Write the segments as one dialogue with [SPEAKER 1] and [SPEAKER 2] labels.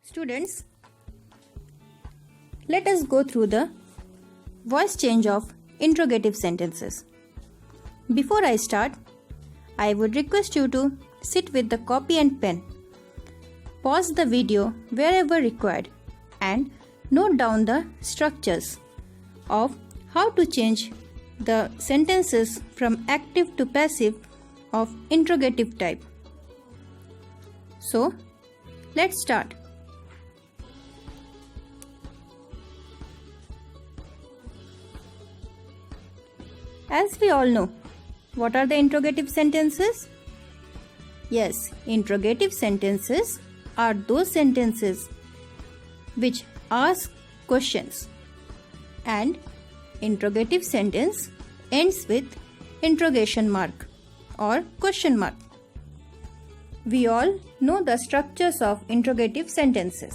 [SPEAKER 1] Students, let us go through the voice change of interrogative sentences. Before I start, I would request you to sit with the copy and pen. Pause the video wherever required and note down the structures of how to change the sentences from active to passive of interrogative type. So, let's start. As we all know, what are the interrogative sentences? Yes, interrogative sentences are those sentences which ask questions, and interrogative sentence ends with interrogation mark or question mark. We all know the structures of interrogative sentences.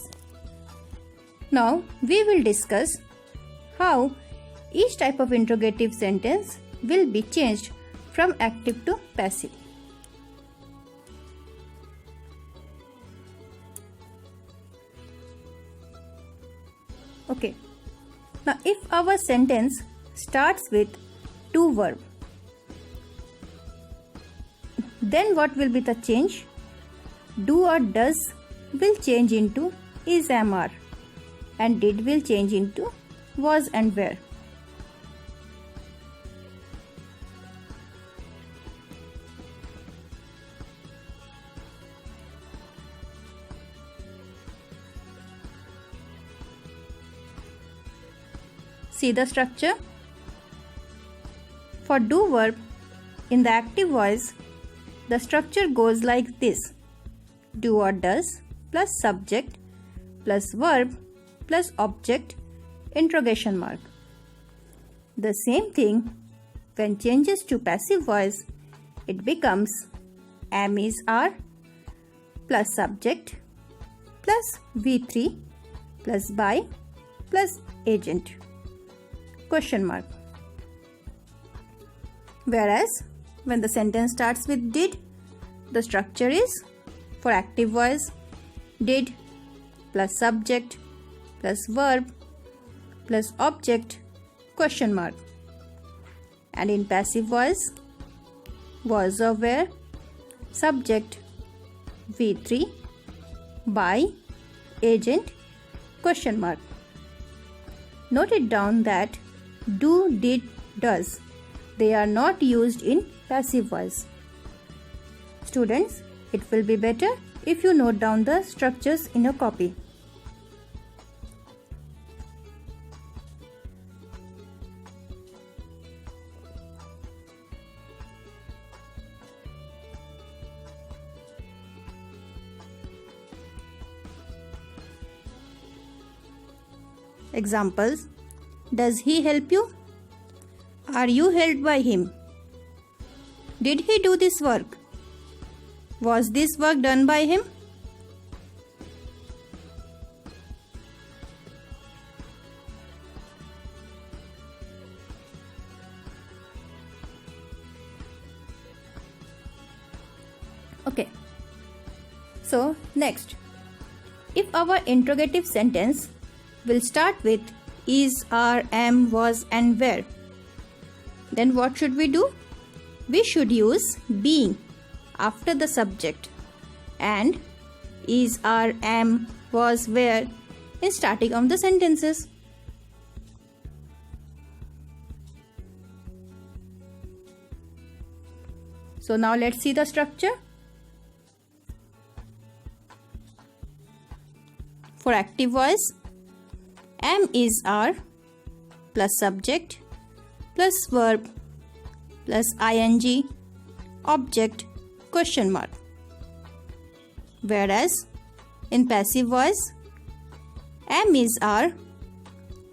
[SPEAKER 1] Now we will discuss how each type of interrogative sentence will be changed from active to passive. Okay. Now if our sentence starts with to verb, then what will be the change? Do or does will change into is, am, are, and did will change into was and were. See the structure? For do verb, in the active voice, the structure goes like this: do or does plus subject plus verb plus object interrogation mark. The same thing when changes to passive voice, it becomes am, is, are plus subject plus V3 plus by plus agent question mark. Whereas when the sentence starts with did, the structure is for active voice did plus subject plus verb plus object question mark, and in passive voice was or were subject V3 by agent question mark. Note it down that do, did, does, they are not used in passive voice. Students, it will be better if you note down the structures in your copy. Examples: does he help you? Are you helped by him? Did he do this work? Was this work done by him? Okay. So, next, if our interrogative sentence will start with is, are, am, was, and were, then what should we do? We should use being after the subject and is, are, am, was, were in starting of the sentences. So now let's see the structure. For active voice, am, is, are plus subject plus verb plus ing object question mark. Whereas in passive voice, am, is, are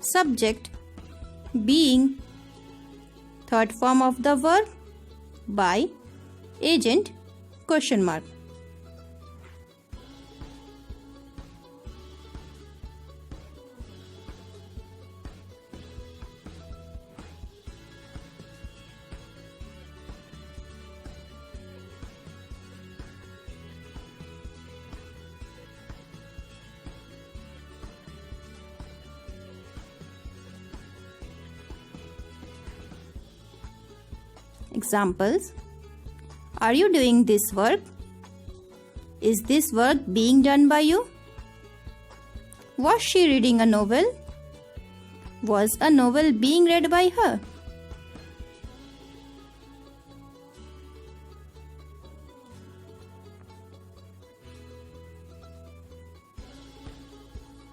[SPEAKER 1] subject being third form of the verb by agent question mark. Examples: are you doing this work? Is this work being done by you? Was she reading a novel? Was a novel being read by her?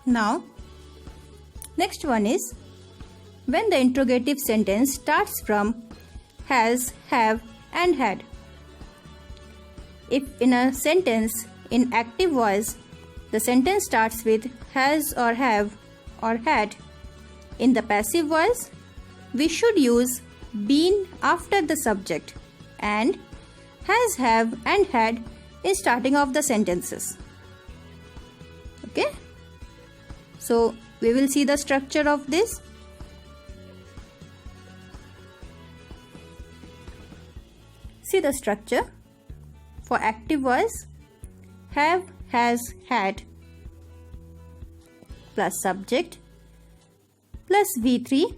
[SPEAKER 1] Now, next one is when the interrogative sentence starts from has, have, and had. If in a sentence in active voice, the sentence starts with has or have or had, in the passive voice, we should use been after the subject and has, have, and had in starting of the sentences. Okay? So, we will see the structure of this. See the structure. For active voice, have, has, had plus subject plus V3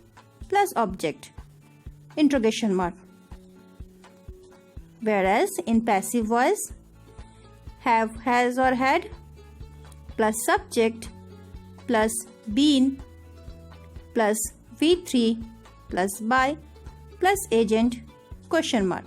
[SPEAKER 1] plus object, interrogation mark. Whereas in passive voice, have, has or had plus subject plus been plus V3 plus by plus agent, question mark.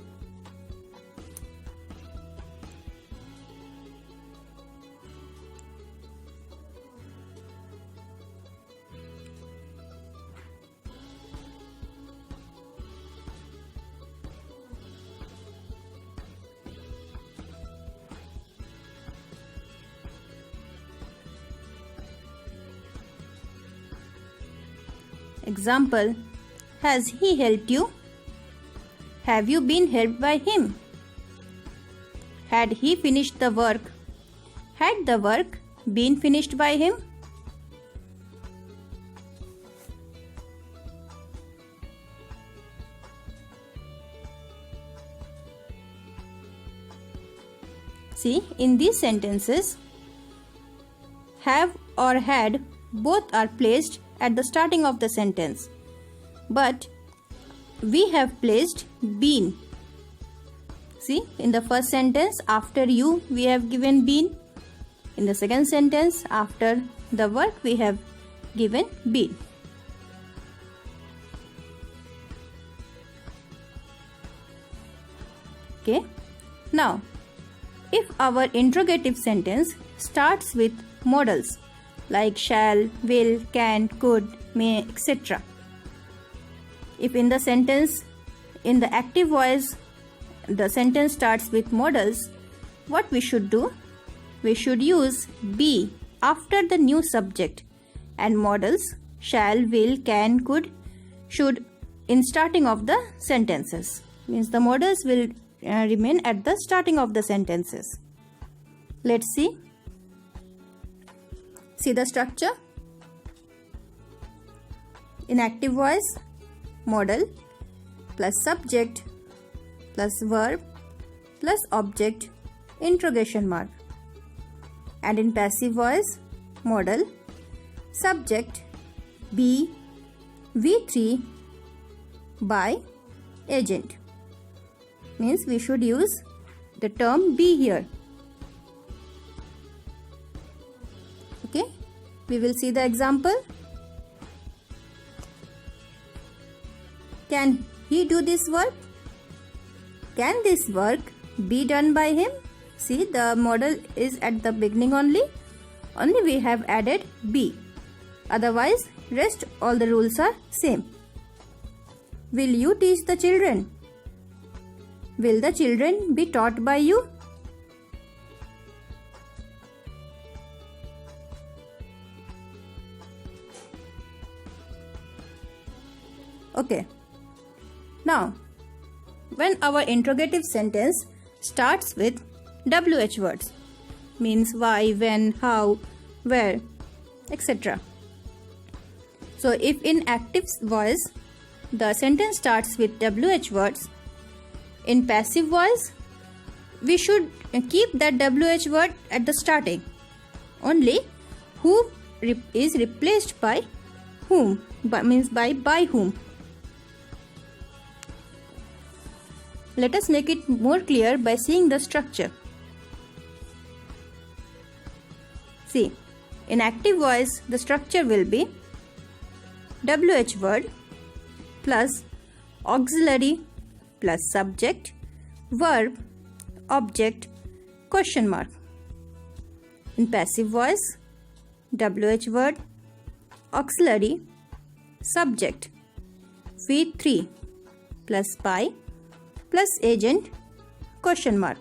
[SPEAKER 1] Example: has he helped you? Have you been helped by him? Had he finished the work? Had the work been finished by him? See, in these sentences, have or had both are placed at the starting of the sentence, but we have placed been. See, in the first sentence, after you, we have given been. In the second sentence, after the work, we have given been. Okay. Now, if our interrogative sentence starts with modals like shall, will, can, could, may, etc. If in the sentence, in the active voice, the sentence starts with modals, what we should do? We should use be after the new subject and modals shall, will, can, could, should in starting of the sentences. Means the modals will remain at the starting of the sentences. Let's see. See the structure. In active voice, modal plus subject plus verb plus object, interrogation mark. And in passive voice, modal, subject, be, V3, by, agent. Means we should use the term be here. Okay, we will see the example. Can he do this work? Can this work be done by him? See, the modal is at the beginning only we have added be. Otherwise, rest all the rules are same. Will you teach the children? Will the children be taught by you? Okay. Now, when our interrogative sentence starts with WH words, means why, when, how, where, etc. So, if in active voice the sentence starts with WH words, in passive voice we should keep that WH word at the starting. Only who is replaced by whom, means by whom. let us make it more clear by seeing the structure. See, in active voice, the structure will be WH word plus auxiliary plus subject, verb, object, question mark. In passive voice, WH word, auxiliary, subject, V3 plus pi plus agent, question mark.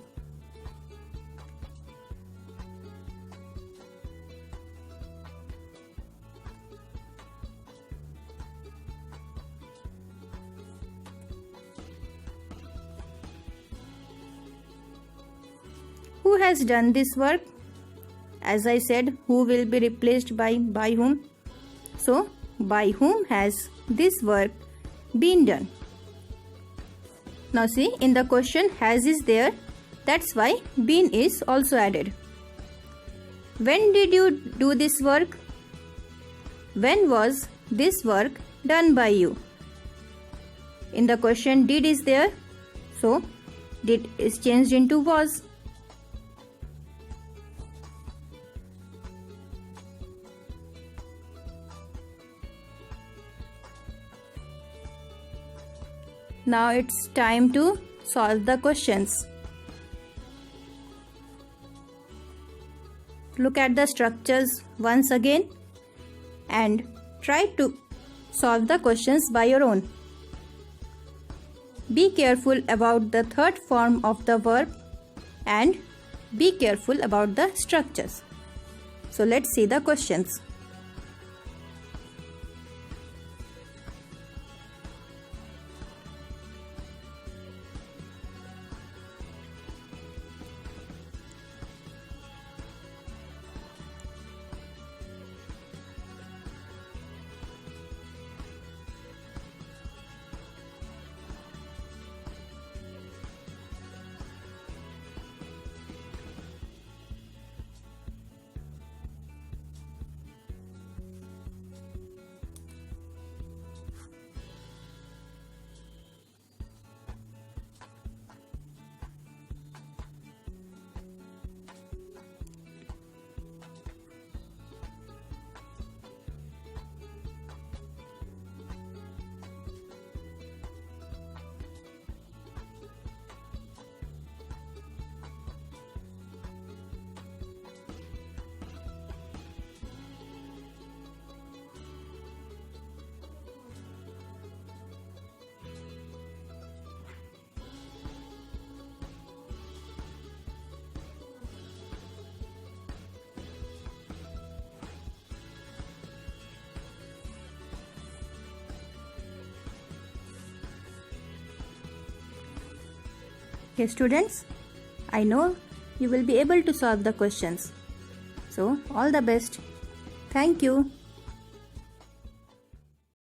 [SPEAKER 1] Who has done this work? As I said, who will be replaced by whom? So, by whom has this work been done? Now see, in the question has is there, that's why been is also added. When did you do this work? When was this work done by you? In the question did is there, so did is changed into was. Now it's time to solve the questions. Look at the structures once again and try to solve the questions by your own. Be careful about the third form of the verb and be careful about the structures. So let's see the questions. Okay students, I know you will be able to solve the questions. So all the best. Thank you.